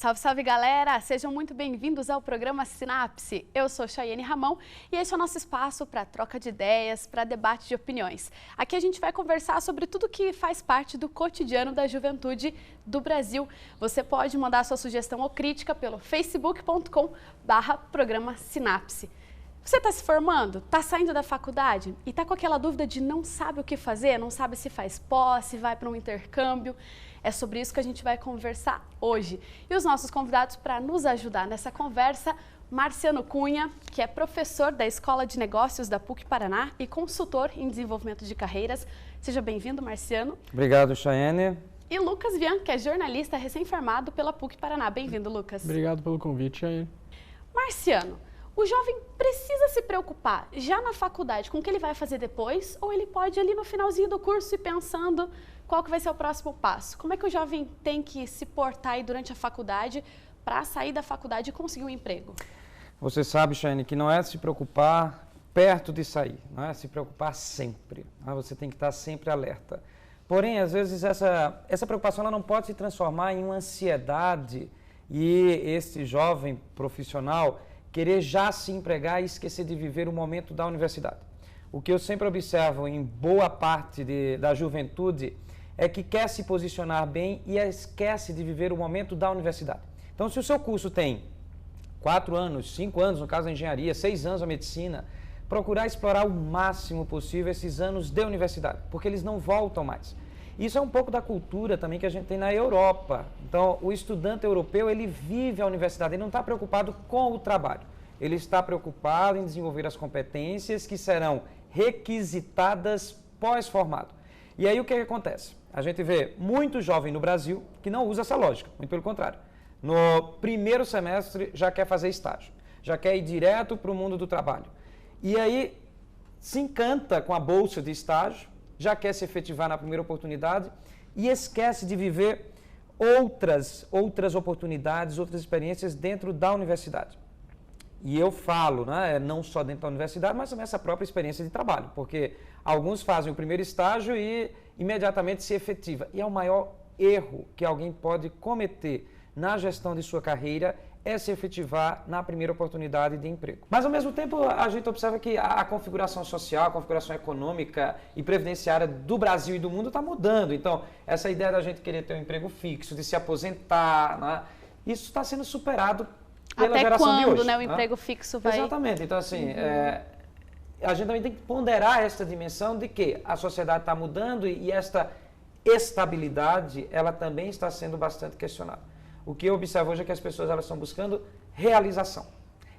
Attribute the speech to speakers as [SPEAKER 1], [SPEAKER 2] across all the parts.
[SPEAKER 1] Salve, salve galera! Sejam muito bem-vindos ao programa Sinapse. Eu sou Chayane Ramão e esse é o nosso espaço para troca de ideias, para debate de opiniões. Aqui a gente vai conversar sobre tudo que faz parte do cotidiano da juventude do Brasil. Você pode mandar sua sugestão ou crítica pelo facebook.com/programa Sinapse. Você está se formando? Está saindo da faculdade? E está com aquela dúvida de não sabe o que fazer? Não sabe se faz pós, se vai para um intercâmbio? É sobre isso que a gente vai conversar hoje. E os nossos convidados para nos ajudar nessa conversa, Marciano Cunha, que é professor da Escola de Negócios da PUC Paraná e consultor em desenvolvimento de carreiras. Seja bem-vindo, Marciano.
[SPEAKER 2] Obrigado, Chayane.
[SPEAKER 1] E Lucas Vian, que é jornalista recém-formado pela PUC Paraná. Bem-vindo, Lucas.
[SPEAKER 3] Obrigado pelo convite, Chayane.
[SPEAKER 1] Marciano, o jovem precisa se preocupar já na faculdade com o que ele vai fazer depois, ou ele pode ali no finalzinho do curso ir pensando qual que vai ser o próximo passo? Como é que o jovem tem que se portar aí durante a faculdade para sair da faculdade e conseguir um emprego?
[SPEAKER 2] Você sabe, Chayane, que não é se preocupar perto de sair, não é se preocupar sempre. Você tem que estar sempre alerta. Porém, às vezes, essa preocupação ela não pode se transformar em uma ansiedade e esse jovem profissional querer já se empregar e esquecer de viver o momento da universidade. O que eu sempre observo em boa parte da juventude é que quer se posicionar bem e esquece de viver o momento da universidade. Então, se o seu curso tem 4 anos, 5 anos, no caso da engenharia, 6 anos a medicina, procurar explorar o máximo possível esses anos de universidade, porque eles não voltam mais. Isso é um pouco da cultura também que a gente tem na Europa. Então, o estudante europeu, ele vive a universidade, ele não está preocupado com o trabalho. Ele está preocupado em desenvolver as competências que serão requisitadas pós-formado. E aí o que acontece? A gente vê muito jovem no Brasil que não usa essa lógica, muito pelo contrário. No primeiro semestre já quer fazer estágio, já quer ir direto para o mundo do trabalho. E aí se encanta com a bolsa de estágio, já quer se efetivar na primeira oportunidade e esquece de viver outras oportunidades, outras experiências dentro da universidade. E eu falo, né, não só dentro da universidade, mas também essa própria experiência de trabalho, porque alguns fazem o primeiro estágio e imediatamente se efetiva. E é o maior erro que alguém pode cometer na gestão de sua carreira é se efetivar na primeira oportunidade de emprego. Mas, ao mesmo tempo, a gente observa que a configuração social, a configuração econômica e previdenciária do Brasil e do mundo está mudando. Então, essa ideia da gente querer ter um emprego fixo, de se aposentar, né, isso está sendo superado pela geração de hoje.
[SPEAKER 1] Até quando, né, o emprego fixo vai...
[SPEAKER 2] Exatamente. Então, assim, a gente também tem que ponderar essa dimensão de que a sociedade está mudando e esta estabilidade, ela também está sendo bastante questionada. O que eu observo hoje é que as pessoas elas estão buscando realização.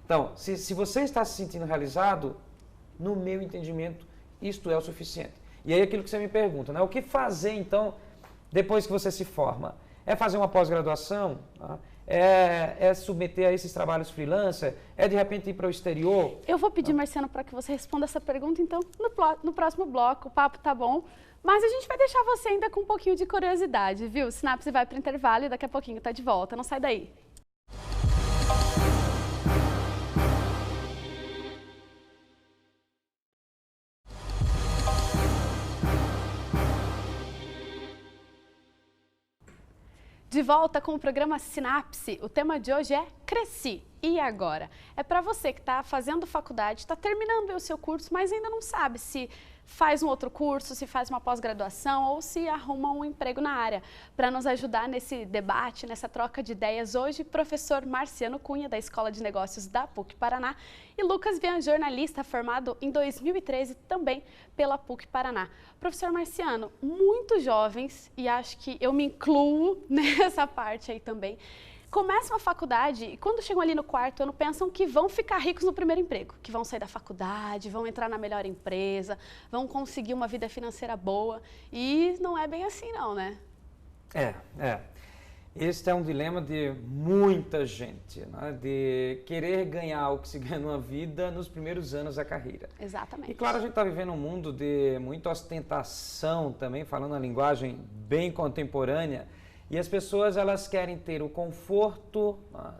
[SPEAKER 2] Então, se você está se sentindo realizado, no meu entendimento, isto é o suficiente. E aí aquilo que você me pergunta, né? O que fazer, então, depois que você se forma? É fazer uma pós-graduação? Tá? É submeter a esses trabalhos freelancer? É, de repente, ir para o exterior?
[SPEAKER 1] Eu vou pedir, Marciano, para que você responda essa pergunta, então, no próximo bloco. O papo tá bom, mas a gente vai deixar você ainda com um pouquinho de curiosidade, viu? O Sinapse vai para o intervalo e daqui a pouquinho tá de volta. Não sai daí. De volta com o programa Sinapse. O tema de hoje é Cresci. E agora? É para você que está fazendo faculdade, está terminando o seu curso, mas ainda não sabe se faz um outro curso, se faz uma pós-graduação ou se arruma um emprego na área. Para nos ajudar nesse debate, nessa troca de ideias, hoje, professor Marciano Cunha, da Escola de Negócios da PUC Paraná, e Lucas Vian, jornalista formado em 2013 também pela PUC Paraná. Professor Marciano, muitos jovens, e acho que eu me incluo nessa parte aí também, começam a faculdade e quando chegam ali no 4º ano pensam que vão ficar ricos no primeiro emprego, que vão sair da faculdade, vão entrar na melhor empresa, vão conseguir uma vida financeira boa e não é bem assim não, né?
[SPEAKER 2] Este é um dilema de muita gente, né? De querer ganhar o que se ganha numa vida nos primeiros anos da carreira.
[SPEAKER 1] Exatamente.
[SPEAKER 2] E claro, a gente está vivendo um mundo de muita ostentação também, falando a linguagem bem contemporânea, e as pessoas elas querem ter o conforto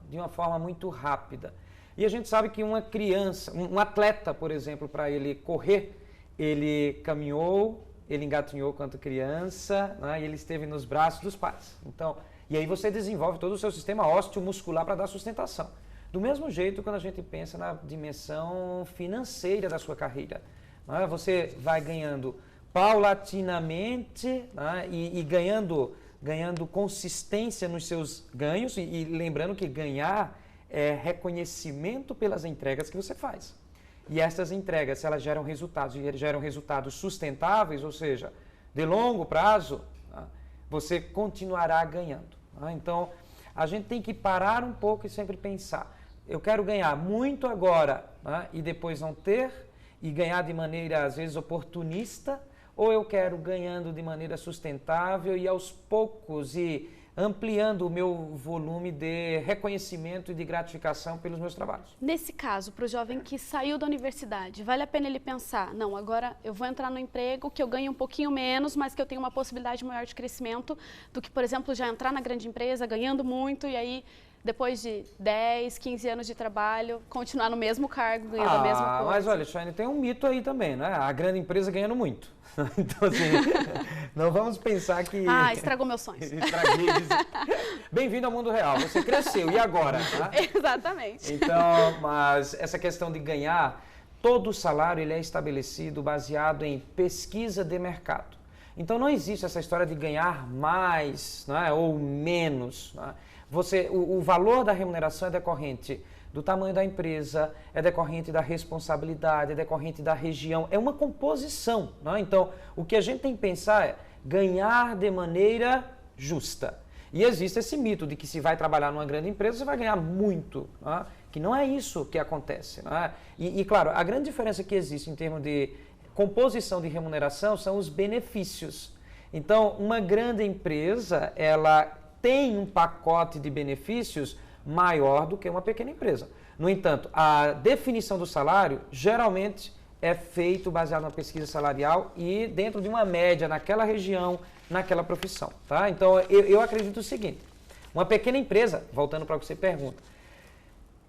[SPEAKER 2] de uma forma muito rápida. E a gente sabe que uma criança, um atleta, por exemplo, para ele correr, ele caminhou, ele engatinhou quando criança, né, e ele esteve nos braços dos pais. Então, E aí você desenvolve todo o seu sistema ósseo-muscular para dar sustentação. Do mesmo jeito, quando a gente pensa na dimensão financeira da sua carreira, né? Você vai ganhando paulatinamente, né? e ganhando consistência nos seus ganhos, e lembrando que ganhar é reconhecimento pelas entregas que você faz. E essas entregas, se elas geram resultados, e geram resultados sustentáveis, ou seja, de longo prazo, né? Você continuará ganhando. Né? Então, a gente tem que parar um pouco e sempre pensar, eu quero ganhar muito agora, né? E depois não ter, e ganhar de maneira, às vezes, oportunista, ou eu quero ganhando de maneira sustentável e aos poucos e ampliando o meu volume de reconhecimento e de gratificação pelos meus trabalhos.
[SPEAKER 1] Nesse caso, para o jovem que saiu da universidade, vale a pena ele pensar, não, agora eu vou entrar no emprego que eu ganho um pouquinho menos, mas que eu tenho uma possibilidade maior de crescimento do que, por exemplo, já entrar na grande empresa ganhando muito e aí depois de 10, 15 anos de trabalho, continuar no mesmo cargo, ganhando a mesma coisa.
[SPEAKER 2] Mas olha, Shane, tem um mito aí também, né? A grande empresa ganhando muito. Então, assim, não vamos pensar que...
[SPEAKER 1] estragou meus sonhos.
[SPEAKER 2] Estraguei. Bem-vindo ao mundo real. Você cresceu, e agora? Tá?
[SPEAKER 1] Exatamente.
[SPEAKER 2] Então, mas essa questão de ganhar, todo o salário ele é estabelecido baseado em pesquisa de mercado. Então, não existe essa história de ganhar mais, né, ou menos, né? O valor da remuneração é decorrente do tamanho da empresa, é decorrente da responsabilidade, é decorrente da região, é uma composição. Né? Então, o que a gente tem que pensar é ganhar de maneira justa. E existe esse mito de que se vai trabalhar numa grande empresa, você vai ganhar muito, né? Que não é isso que acontece. Né? E, claro, a grande diferença que existe em termos de composição de remuneração são os benefícios. Então, uma grande empresa, ela tem um pacote de benefícios maior do que uma pequena empresa. No entanto, a definição do salário geralmente é feito baseado na pesquisa salarial e dentro de uma média naquela região, naquela profissão. Tá? Então, eu acredito o seguinte, uma pequena empresa, voltando para o que você pergunta,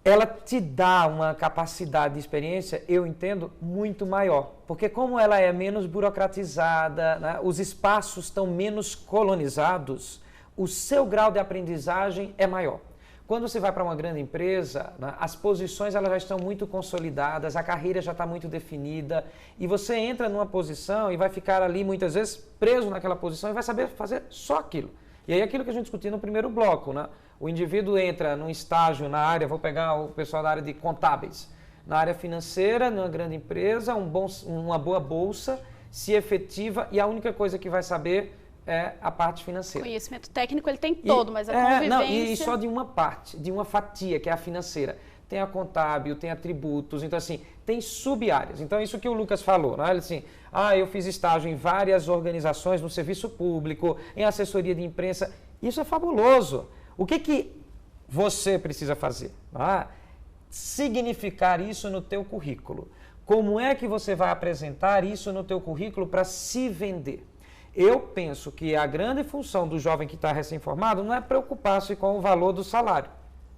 [SPEAKER 2] ela te dá uma capacidade de experiência, eu entendo, muito maior. Porque como ela é menos burocratizada, né, os espaços estão menos colonizados, o seu grau de aprendizagem é maior. Quando você vai para uma grande empresa, né, as posições elas já estão muito consolidadas, a carreira já está muito definida e você entra numa posição e vai ficar ali muitas vezes preso naquela posição e vai saber fazer só aquilo. E aí aquilo que a gente discutiu no primeiro bloco, né? O indivíduo entra num estágio na área, vou pegar o pessoal da área de contábeis, na área financeira, numa grande empresa, uma boa bolsa, se efetiva e a única coisa que vai saber é a parte financeira.
[SPEAKER 1] Conhecimento técnico ele tem todo, mas a convivência...
[SPEAKER 2] Não, e só de uma parte, de uma fatia, que é a financeira. Tem a contábil, tem a tributos, então assim, tem sub-áreas. Então isso que o Lucas falou, né? Ele assim, eu fiz estágio em várias organizações, no serviço público, em assessoria de imprensa. Isso é fabuloso. O que você precisa fazer? Significar isso no teu currículo. Como é que você vai apresentar isso no teu currículo para se vender? Eu penso que a grande função do jovem que está recém-formado não é preocupar-se com o valor do salário.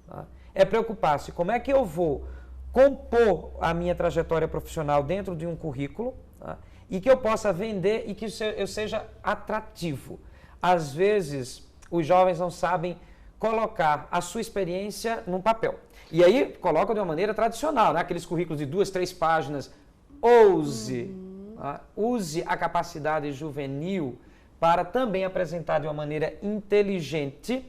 [SPEAKER 2] Tá? É preocupar-se como é que eu vou compor a minha trajetória profissional dentro de um currículo, tá? E que eu possa vender e que eu seja atrativo. Às vezes, os jovens não sabem colocar a sua experiência num papel. E aí, colocam de uma maneira tradicional, né? Aqueles currículos de 2, 3 páginas. Use a capacidade juvenil para também apresentar de uma maneira inteligente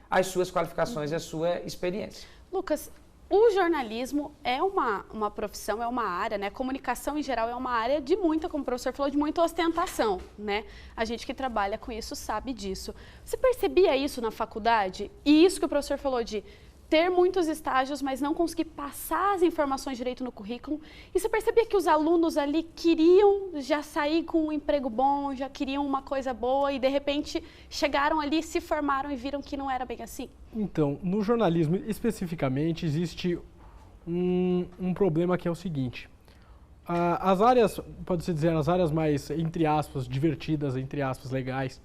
[SPEAKER 2] as suas qualificações e a sua experiência.
[SPEAKER 1] Lucas, o jornalismo é uma profissão, é uma área, né? Comunicação em geral é uma área de muita, como o professor falou, de muita ostentação, né? A gente que trabalha com isso sabe disso. Você percebia isso na faculdade? E isso que o professor falou de ter muitos estágios, mas não conseguir passar as informações direito no currículo. E você percebia que os alunos ali queriam já sair com um emprego bom, já queriam uma coisa boa e de repente chegaram ali, se formaram e viram que não era bem assim?
[SPEAKER 3] Então, no jornalismo especificamente existe um problema que é o seguinte. As áreas, pode-se dizer, as áreas mais, entre aspas, divertidas, entre aspas, legais,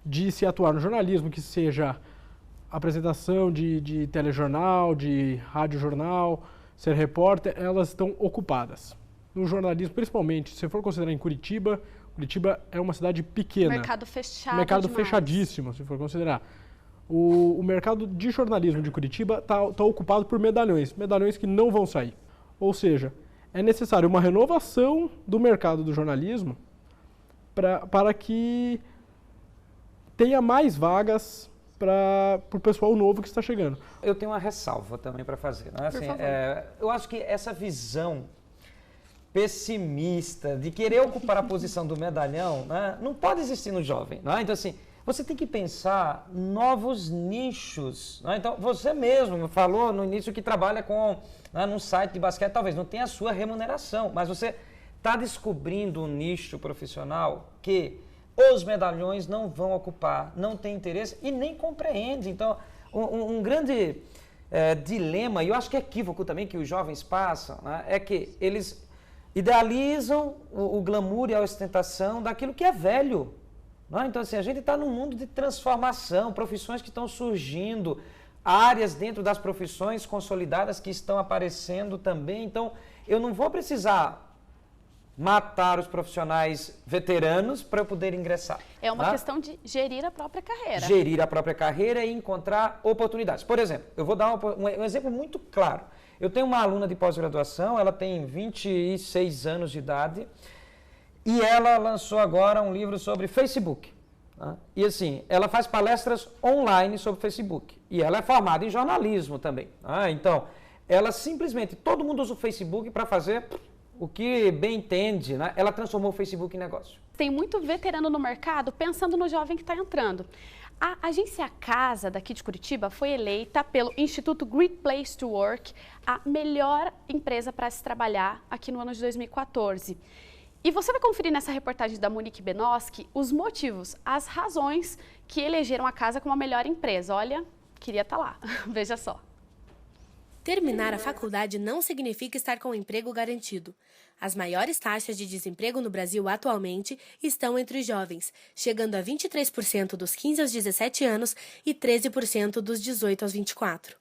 [SPEAKER 3] de se atuar no jornalismo, que seja apresentação de telejornal, de radiojornal, ser repórter, elas estão ocupadas. No jornalismo, principalmente, se for considerar em Curitiba é uma cidade pequena.
[SPEAKER 1] Mercado fechado
[SPEAKER 3] Mercado
[SPEAKER 1] demais.
[SPEAKER 3] fechadíssimo, se for considerar. O mercado de jornalismo de Curitiba está ocupado por medalhões que não vão sair. Ou seja, é necessário uma renovação do mercado do jornalismo para que tenha mais vagas para o pessoal novo que está chegando.
[SPEAKER 2] Eu tenho uma ressalva também para fazer. Não é? Assim, eu acho que essa visão pessimista de querer ocupar a posição do medalhão, né, não pode existir no jovem. Não é? Então, assim, você tem que pensar novos nichos. Não é? Então, você mesmo falou no início que trabalha com num site de basquete, talvez não tenha a sua remuneração, mas você está descobrindo um nicho profissional que os medalhões não vão ocupar, não tem interesse e nem compreende. Então, um grande dilema, e eu acho que é equívoco também que os jovens passam, né, é que eles idealizam o glamour e a ostentação daquilo que é velho. Não é? Então, assim, a gente está num mundo de transformação, profissões que estão surgindo, áreas dentro das profissões consolidadas que estão aparecendo também. Então, eu não vou precisar matar os profissionais veteranos para eu poder ingressar.
[SPEAKER 1] É uma questão de gerir a própria carreira.
[SPEAKER 2] Gerir a própria carreira e encontrar oportunidades. Por exemplo, eu vou dar um exemplo muito claro. Eu tenho uma aluna de pós-graduação, ela tem 26 anos de idade e ela lançou agora um livro sobre Facebook. Tá? E assim, ela faz palestras online sobre Facebook. E ela é formada em jornalismo também. Tá? Então, ela simplesmente, todo mundo usa o Facebook para fazer o que bem entende, né? Ela transformou o Facebook em negócio.
[SPEAKER 1] Tem muito veterano no mercado pensando no jovem que está entrando. A agência Casa, daqui de Curitiba, foi eleita pelo Instituto Great Place to Work a melhor empresa para se trabalhar aqui no ano de 2014. E você vai conferir nessa reportagem da Monique Benoski os motivos, as razões que elegeram a Casa como a melhor empresa. Olha, queria estar lá. Veja só.
[SPEAKER 4] Terminar a faculdade não significa estar com um emprego garantido. As maiores taxas de desemprego no Brasil atualmente estão entre os jovens, chegando a 23% dos 15 aos 17 anos e 13% dos 18 aos 24.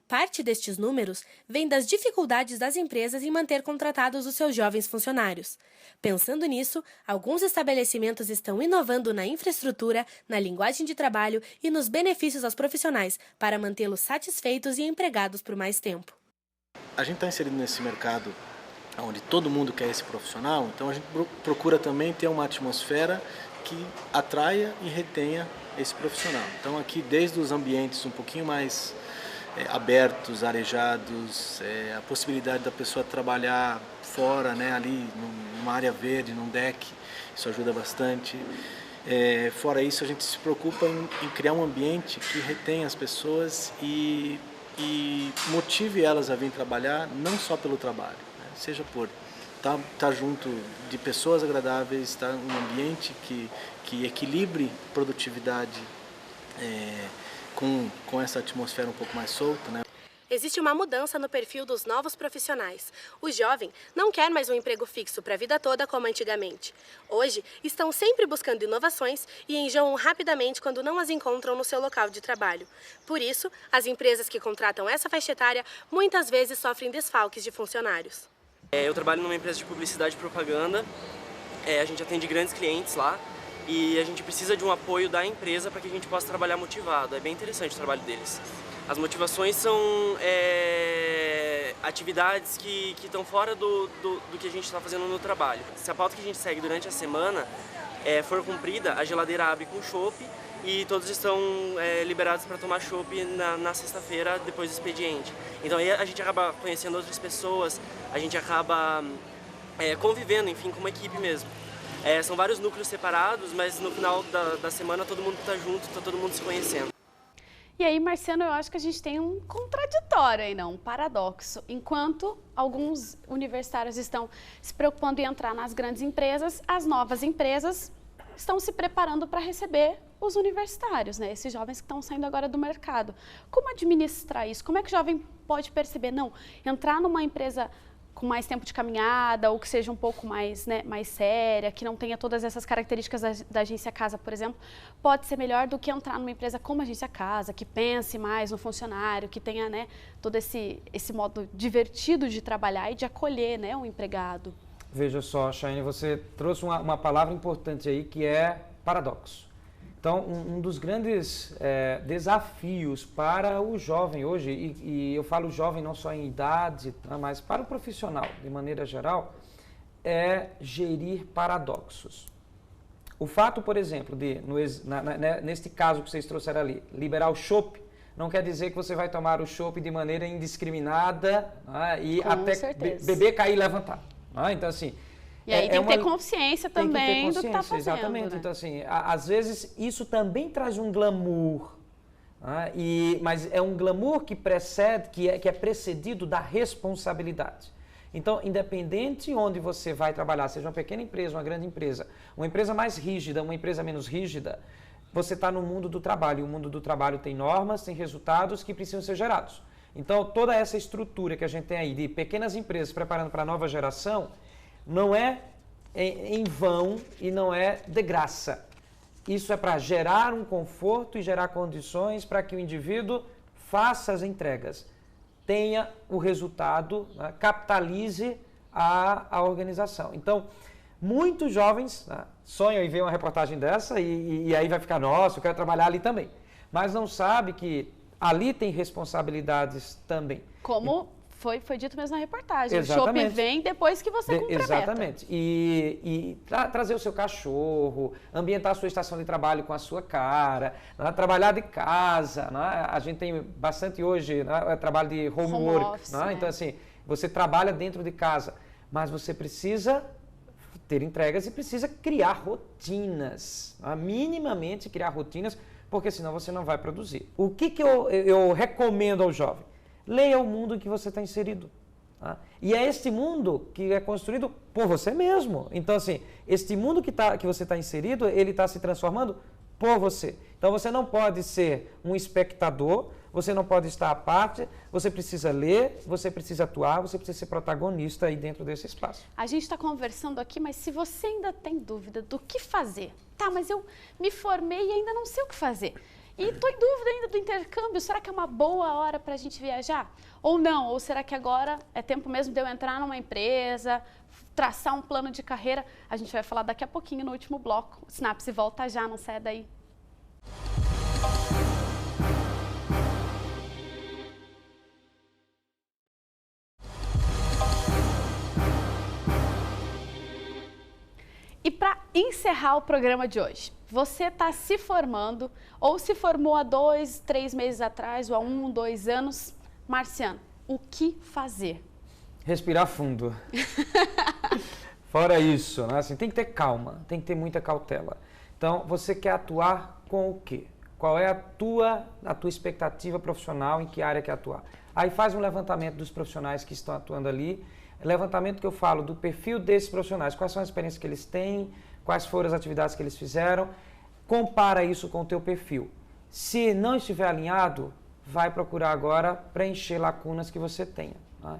[SPEAKER 4] Parte destes números vem das dificuldades das empresas em manter contratados os seus jovens funcionários. Pensando nisso, alguns estabelecimentos estão inovando na infraestrutura, na linguagem de trabalho e nos benefícios aos profissionais para mantê-los satisfeitos e empregados por mais tempo.
[SPEAKER 5] A gente está inserido nesse mercado onde todo mundo quer esse profissional, então a gente procura também ter uma atmosfera que atraia e retenha esse profissional. Então aqui, desde os ambientes um pouquinho mais abertos, arejados, a possibilidade da pessoa trabalhar fora, né, ali numa área verde, num deck, isso ajuda bastante. Fora isso, a gente se preocupa em criar um ambiente que retenha as pessoas e motive elas a vir trabalhar, não só pelo trabalho, né, seja por estar junto de pessoas agradáveis, estar num ambiente que equilibre produtividade, com essa atmosfera um pouco mais solta, né?
[SPEAKER 4] Existe uma mudança no perfil dos novos profissionais. O jovem não quer mais um emprego fixo para a vida toda como antigamente. Hoje, estão sempre buscando inovações e enjoam rapidamente quando não as encontram no seu local de trabalho. Por isso, as empresas que contratam essa faixa etária muitas vezes sofrem desfalques de funcionários.
[SPEAKER 6] Eu trabalho numa empresa de publicidade e propaganda. A gente atende grandes clientes lá. E a gente precisa de um apoio da empresa para que a gente possa trabalhar motivado. É bem interessante o trabalho deles. As motivações são atividades que estão fora do que a gente está fazendo no trabalho. Se a pauta que a gente segue durante a semana for cumprida, a geladeira abre com chopp e todos estão liberados para tomar chopp na sexta-feira depois do expediente. Então aí a gente acaba conhecendo outras pessoas, a gente acaba convivendo, enfim, como equipe mesmo. São vários núcleos separados, mas no final da semana todo mundo está junto, está todo mundo se conhecendo.
[SPEAKER 1] E aí, Marciano, eu acho que a gente tem um contraditório aí, não? Um paradoxo. Enquanto alguns universitários estão se preocupando em entrar nas grandes empresas, as novas empresas estão se preparando para receber os universitários, né? Esses jovens que estão saindo agora do mercado. Como administrar isso? Como é que o jovem pode perceber? Não, entrar numa empresa com mais tempo de caminhada ou que seja um pouco mais, né, mais séria, que não tenha todas essas características da agência Casa, por exemplo, pode ser melhor do que entrar numa empresa como a agência Casa, que pense mais no funcionário, que tenha, né, todo esse modo divertido de trabalhar e de acolher, né, o empregado.
[SPEAKER 2] Veja só, Chayne, você trouxe uma palavra importante aí que é paradoxo. Então, um dos grandes desafios para o jovem hoje, e eu falo jovem não só em idade, mas para o profissional, de maneira geral, é gerir paradoxos. O fato, por exemplo, de, neste caso que vocês trouxeram ali, liberar o chopp, não quer dizer que você vai tomar o chopp de maneira indiscriminada, e até beber, cair e levantar. Então, assim...
[SPEAKER 1] E aí tem que ter consciência também do que está fazendo.
[SPEAKER 2] Exatamente.
[SPEAKER 1] Né?
[SPEAKER 2] Então, assim, às vezes isso também traz um glamour, mas é um glamour que precede, que é precedido da responsabilidade. Então, independente onde você vai trabalhar, seja uma pequena empresa, uma grande empresa, uma empresa mais rígida, uma empresa menos rígida, você está no mundo do trabalho. E o mundo do trabalho tem normas, tem resultados que precisam ser gerados. Então, toda essa estrutura que a gente tem aí de pequenas empresas preparando para a nova geração, não é em vão e não é de graça. Isso é para gerar um conforto e gerar condições para que o indivíduo faça as entregas, tenha o resultado, capitalize a organização. Então, muitos jovens sonham em ver uma reportagem dessa e aí vai ficar, nossa, eu quero trabalhar ali também. Mas não sabe que ali tem responsabilidades também.
[SPEAKER 1] Como foi dito mesmo na reportagem.
[SPEAKER 2] Exatamente.
[SPEAKER 1] O chopp vem depois que você cumpre a meta.
[SPEAKER 2] Exatamente. E trazer o seu cachorro, ambientar a sua estação de trabalho com a sua cara, trabalhar de casa. A gente tem bastante hoje trabalho de home work.
[SPEAKER 1] Office,
[SPEAKER 2] Então, assim, você trabalha dentro de casa, mas você precisa ter entregas e precisa criar rotinas. Minimamente criar rotinas, porque senão você não vai produzir. O que eu recomendo ao jovem? Leia o mundo em que você está inserido. E é este mundo que é construído por você mesmo. Então, assim, este mundo que você está inserido, ele está se transformando por você. Então, você não pode ser um espectador, você não pode estar à parte, você precisa ler, você precisa atuar, você precisa ser protagonista aí dentro desse espaço.
[SPEAKER 1] A gente está conversando aqui, mas se você ainda tem dúvida do que fazer, tá, mas eu me formei e ainda não sei o que fazer. E estou em dúvida ainda do intercâmbio, será que é uma boa hora para a gente viajar? Ou não? Ou será que agora é tempo mesmo de eu entrar numa empresa, traçar um plano de carreira? A gente vai falar daqui a pouquinho no último bloco. O Sinapse volta já, não sai daí. E para encerrar o programa de hoje, você está se formando ou se formou há 2, 3 meses atrás ou há 1, 2 anos. Marciano, o que fazer?
[SPEAKER 2] Respirar fundo. Fora isso, assim, tem que ter calma, tem que ter muita cautela. Então, você quer atuar com o quê? Qual é a tua expectativa profissional, em que área quer atuar? Aí faz um levantamento dos profissionais que estão atuando ali. Levantamento que eu falo do perfil desses profissionais, quais são as experiências que eles têm, quais foram as atividades que eles fizeram, compara isso com o teu perfil. Se não estiver alinhado, vai procurar agora preencher lacunas que você tenha.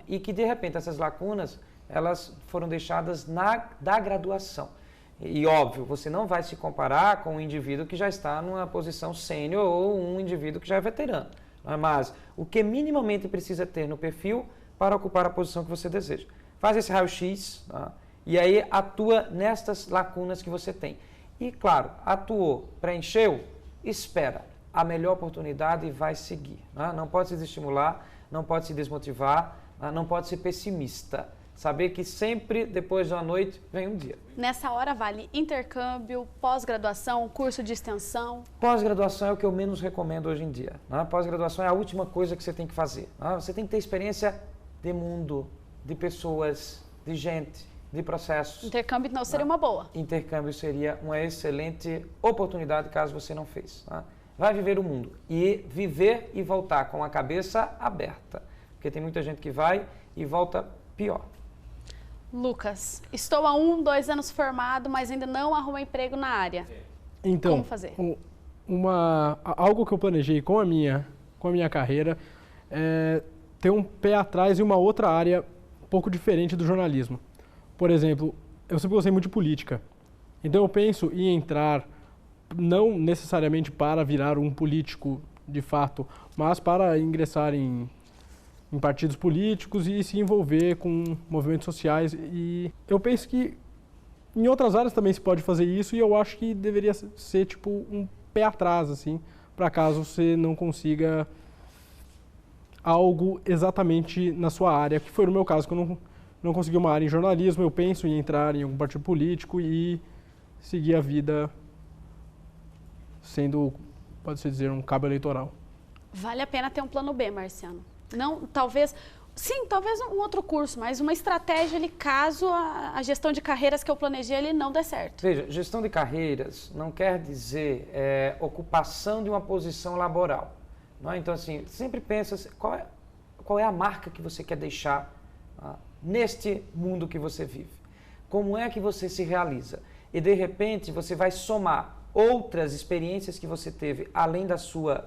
[SPEAKER 2] E que, de repente, essas lacunas, elas foram deixadas da graduação. E, óbvio, você não vai se comparar com um indivíduo que já está numa posição sênior ou um indivíduo que já é veterano. Mas o que minimamente precisa ter no perfil para ocupar a posição que você deseja. Faz esse raio-x e aí atua nestas lacunas que você tem. E, claro, atuou, preencheu, espera a melhor oportunidade e vai seguir. Não pode se desestimular, não pode se desmotivar, não pode ser pessimista. Saber que sempre, depois de uma noite, vem um dia.
[SPEAKER 1] Nessa hora vale intercâmbio, pós-graduação, curso de extensão?
[SPEAKER 2] Pós-graduação é o que eu menos recomendo hoje em dia. Pós-graduação é a última coisa que você tem que fazer. Você tem que ter experiência de mundo, de pessoas, de gente, de processos.
[SPEAKER 1] Intercâmbio não seria uma boa?
[SPEAKER 2] Intercâmbio seria uma excelente oportunidade caso você não fez. Vai viver o mundo e viver e voltar com a cabeça aberta. Porque tem muita gente que vai e volta pior.
[SPEAKER 1] Lucas, estou há 1, 2 anos formado, mas ainda não arrumo emprego na área.
[SPEAKER 3] Então,
[SPEAKER 1] como fazer?
[SPEAKER 3] Algo que eu planejei com a minha carreira é ter um pé atrás em uma outra área um pouco diferente do jornalismo. Por exemplo, eu sempre gostei muito de política. Então eu penso em entrar, não necessariamente para virar um político de fato, mas para ingressar em partidos políticos e se envolver com movimentos sociais. E eu penso que em outras áreas também se pode fazer isso e eu acho que deveria ser tipo pé atrás, assim, para caso você não consiga algo exatamente na sua área, que foi no meu caso, que eu não consegui uma área em jornalismo, eu penso em entrar em algum partido político e seguir a vida sendo, pode-se dizer, um cabo eleitoral.
[SPEAKER 1] Vale a pena ter um plano B, Marciano. Não, talvez um outro curso, mas uma estratégia ali caso a gestão de carreiras que eu planejei ele não der certo.
[SPEAKER 2] Veja, gestão de carreiras não quer dizer ocupação de uma posição laboral. Não é? Então, assim, sempre pensa qual é a marca que você quer deixar neste mundo que você vive. Como é que você se realiza? E, de repente, você vai somar outras experiências que você teve, além da sua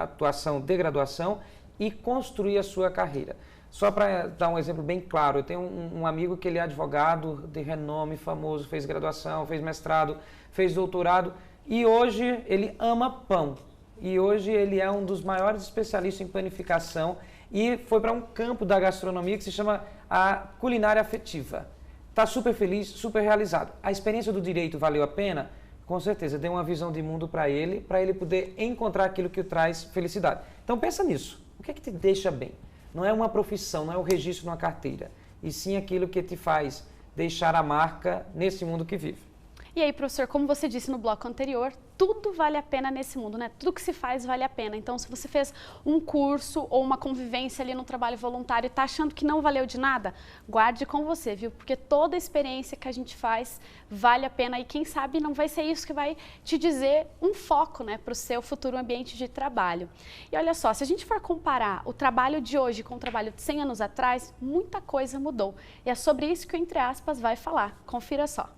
[SPEAKER 2] atuação de graduação, e construir a sua carreira. Só para dar um exemplo bem claro, eu tenho um amigo que ele é advogado de renome, famoso, fez graduação, fez mestrado, fez doutorado, e hoje ele ama pão. E hoje ele é um dos maiores especialistas em panificação e foi para um campo da gastronomia que se chama a culinária afetiva. Está super feliz, super realizado. A experiência do direito valeu a pena? Com certeza, deu uma visão de mundo para ele poder encontrar aquilo que o traz felicidade. Então pensa nisso. O que é que te deixa bem? Não é uma profissão, não é o registro numa carteira, e sim aquilo que te faz deixar a marca nesse mundo que vive.
[SPEAKER 1] E aí, professor, como você disse no bloco anterior, tudo vale a pena nesse mundo, né? Tudo que se faz vale a pena. Então, se você fez um curso ou uma convivência ali no trabalho voluntário e está achando que não valeu de nada, guarde com você, viu? Porque toda experiência que a gente faz vale a pena e quem sabe não vai ser isso que vai te dizer um foco, né, para o seu futuro ambiente de trabalho. E olha só, se a gente for comparar o trabalho de hoje com o trabalho de 100 anos atrás, muita coisa mudou. E é sobre isso que o Entre Aspas vai falar. Confira só.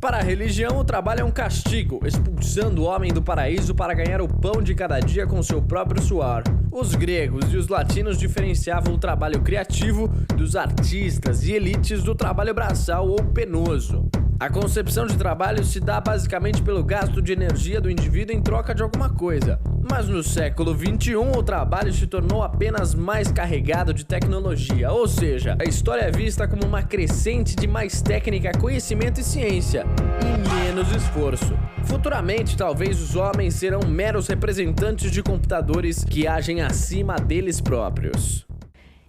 [SPEAKER 7] Para a religião, o trabalho é um castigo, expulsando o homem do paraíso para ganhar o pão de cada dia com seu próprio suor. Os gregos e os latinos diferenciavam o trabalho criativo dos artistas e elites do trabalho braçal ou penoso. A concepção de trabalho se dá basicamente pelo gasto de energia do indivíduo em troca de alguma coisa. Mas no século XXI, o trabalho se tornou apenas mais carregado de tecnologia, ou seja, a história é vista como uma crescente de mais técnica, conhecimento e ciência, e menos esforço. Futuramente, talvez os homens serão meros representantes de computadores que agem acima deles próprios.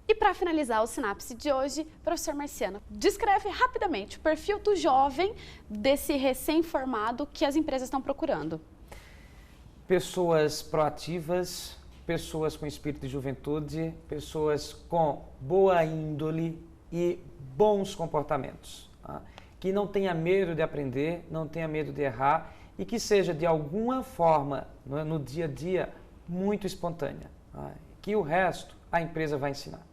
[SPEAKER 1] E para finalizar o Sinapse de hoje, professor Marciano, descreve rapidamente o perfil do jovem, desse recém-formado que as empresas estão procurando.
[SPEAKER 2] Pessoas proativas, pessoas com espírito de juventude, pessoas com boa índole e bons comportamentos. Tá? Que não tenha medo de aprender, não tenha medo de errar e que seja de alguma forma, no dia a dia, muito espontânea. Tá? Que o resto a empresa vai ensinar.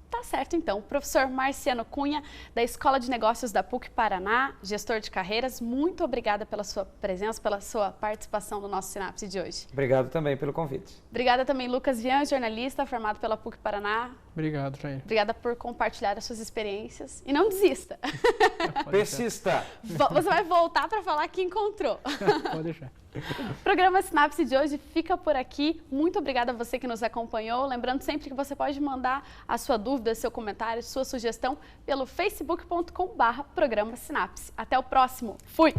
[SPEAKER 1] Tá certo, então. Professor Marciano Cunha, da Escola de Negócios da PUC Paraná, gestor de carreiras, muito obrigada pela sua presença, pela sua participação no nosso Sinapse de hoje.
[SPEAKER 2] Obrigado também pelo convite.
[SPEAKER 1] Obrigada também, Lucas Vian, jornalista formado pela PUC Paraná.
[SPEAKER 3] Obrigado, Jair.
[SPEAKER 1] Obrigada por compartilhar as suas experiências. E não desista.
[SPEAKER 2] Persista.
[SPEAKER 1] Você vai voltar para falar que encontrou.
[SPEAKER 3] Pode deixar.
[SPEAKER 1] O programa Sinapse de hoje fica por aqui. Muito obrigada a você que nos acompanhou. Lembrando sempre que você pode mandar a sua dúvida, seu comentário, sua sugestão pelo facebook.com/programa Sinapse. Até o próximo. Fui!